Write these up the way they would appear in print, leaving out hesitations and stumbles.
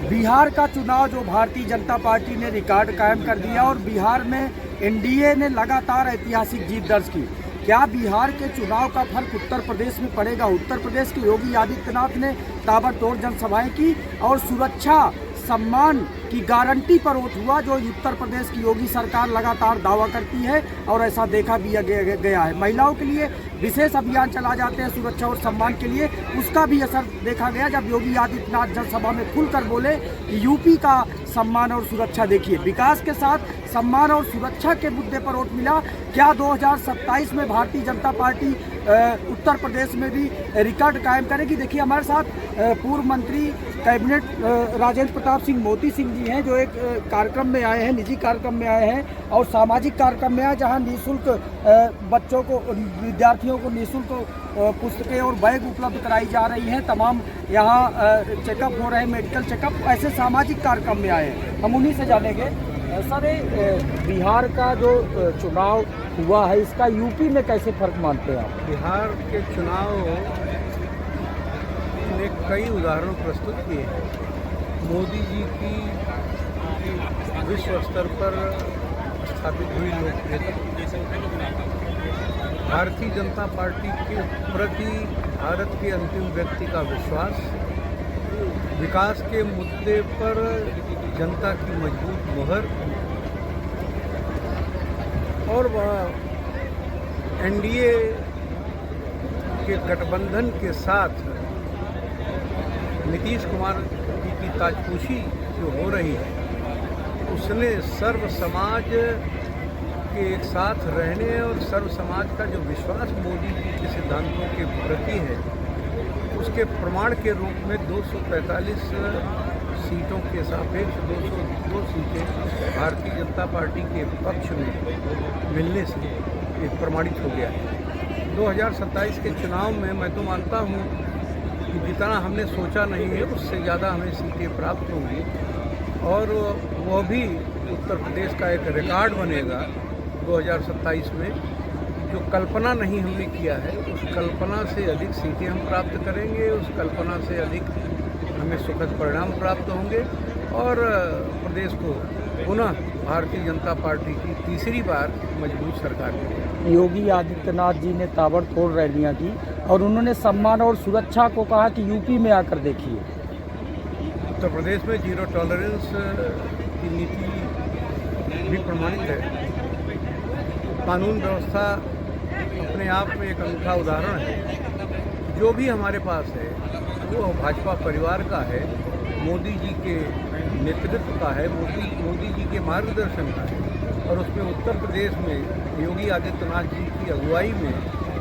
बिहार का चुनाव जो भारतीय जनता पार्टी ने रिकॉर्ड कायम कर दिया और बिहार में एनडीए ने लगातार ऐतिहासिक जीत दर्ज की। क्या बिहार के चुनाव का फर्क उत्तर प्रदेश में पड़ेगा? उत्तर प्रदेश के योगी आदित्यनाथ ने ताबड़तोड़ जनसभाएं की और सुरक्षा सम्मान की गारंटी पर वोट हुआ, जो उत्तर प्रदेश की योगी सरकार लगातार दावा करती है और ऐसा देखा भी गया है। महिलाओं के लिए विशेष अभियान चला जाते हैं सुरक्षा और सम्मान के लिए, उसका भी असर देखा गया जब योगी आदित्यनाथ जनसभा में खुलकर बोले कि यूपी का सम्मान और सुरक्षा देखिए, विकास के साथ सम्मान और सुरक्षा के मुद्दे पर वोट मिला। क्या 2027 में भारतीय जनता पार्टी उत्तर प्रदेश में भी रिकॉर्ड कायम करेगी? देखिए, हमारे साथ पूर्व मंत्री कैबिनेट राजेंद्र प्रताप सिंह मोती सिंह जी हैं, जो एक कार्यक्रम में आए हैं, निजी कार्यक्रम में आए हैं और सामाजिक कार्यक्रम में आए, जहां निःशुल्क बच्चों को, विद्यार्थियों को निःशुल्क पुस्तकें और बैग उपलब्ध कराई जा रही हैं। तमाम यहाँ चेकअप हो रहे हैं, मेडिकल चेकअप, ऐसे सामाजिक कार्यक्रम में आए हैं। हम उन्हीं से जानेंगे। सर, बिहार का जो चुनाव हुआ है, इसका यूपी में कैसे फर्क मानते हैं आप? बिहार के चुनाव ने कई उदाहरण प्रस्तुत किए हैं। मोदी जी की विश्व स्तर पर स्थापित हुई लोकप्रियता, भारतीय जनता पार्टी के प्रति भारत के अंतिम व्यक्ति का विश्वास, विकास के मुद्दे पर जनता की मजबूत मुहर और एनडीए के गठबंधन के साथ नीतीश कुमार जी की ताजपोशी जो हो रही है, उसने सर्व समाज के एक साथ रहने और सर्व समाज का जो विश्वास मोदी जी के सिद्धांतों के प्रति है, उसके प्रमाण के रूप में 245 सीटों के सापेक्ष 202 सीटें भारतीय जनता पार्टी के पक्ष में मिलने से ये प्रमाणित हो गया है। 2027 के चुनाव में मैं तो मानता हूँ कि जितना हमने सोचा नहीं है, उससे ज़्यादा हमें सीटें प्राप्त होंगी और वह भी उत्तर प्रदेश का एक रिकॉर्ड बनेगा 2027 में। जो कल्पना नहीं हमने किया है, उस कल्पना से अधिक सीटें हम प्राप्त करेंगे, उस कल्पना से अधिक हमें सुखद परिणाम प्राप्त होंगे और प्रदेश को पुनः भारतीय जनता पार्टी की तीसरी बार मजबूत सरकार मिलेगी। योगी आदित्यनाथ जी ने ताबड़तोड़ रैलियां की और उन्होंने सम्मान और सुरक्षा को कहा कि यूपी में आकर देखिए। उत्तर प्रदेश में जीरो टॉलरेंस की नीति भी प्रमाणित है। कानून व्यवस्था अपने आप में एक अनूठा उदाहरण है। जो भी हमारे पास है वो भाजपा परिवार का है, मोदी जी के नेतृत्व का है, मोदी जी के मार्गदर्शन का है और उसमें उत्तर प्रदेश में योगी आदित्यनाथ जी की अगुवाई में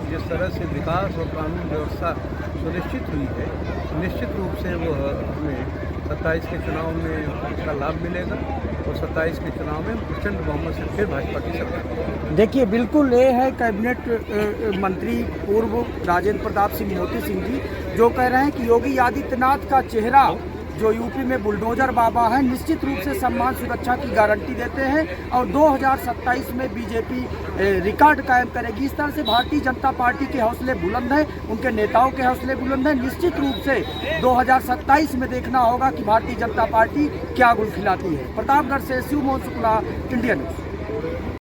जिस तरह से विकास और कानून व्यवस्था सुनिश्चित हुई है, निश्चित रूप से वो हमें 27 के चुनाव में उसका लाभ मिलेगा और 27 के चुनाव में प्रचंड बहुमत से फिर भाजपा की सरकार। देखिए, बिल्कुल ये है कैबिनेट मंत्री पूर्व राजेंद्र प्रताप सिंह मोती सिंह जी, जो कह रहे हैं कि योगी आदित्यनाथ का चेहरा जो यूपी में बुलडोजर बाबा है, निश्चित रूप से सम्मान सुरक्षा की गारंटी देते हैं और 2027 में बीजेपी रिकॉर्ड कायम करेगी। इस तरह से भारतीय जनता पार्टी के हौसले बुलंद हैं, उनके नेताओं के हौसले बुलंद हैं। निश्चित रूप से 2027 में देखना होगा कि भारतीय जनता पार्टी क्या गुल खिलाती है। प्रतापगढ़ से शिव मोहन शुक्ला, इंडिया न्यूज़।